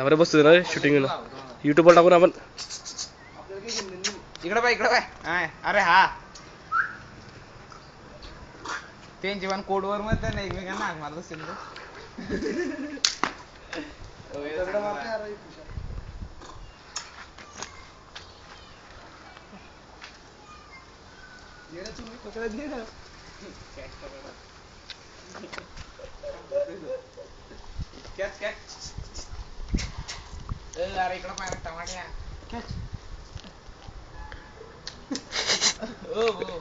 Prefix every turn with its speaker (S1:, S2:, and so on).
S1: थांबरे बसतो ना शूटिंग युट्यूबवर टाकून आपण
S2: इकडे बाय अरे हा ते जीवन कोडवर मध्ये नाही एकमेकांना हाक मारत असेल अरे इकडं पाय टमाट्या हो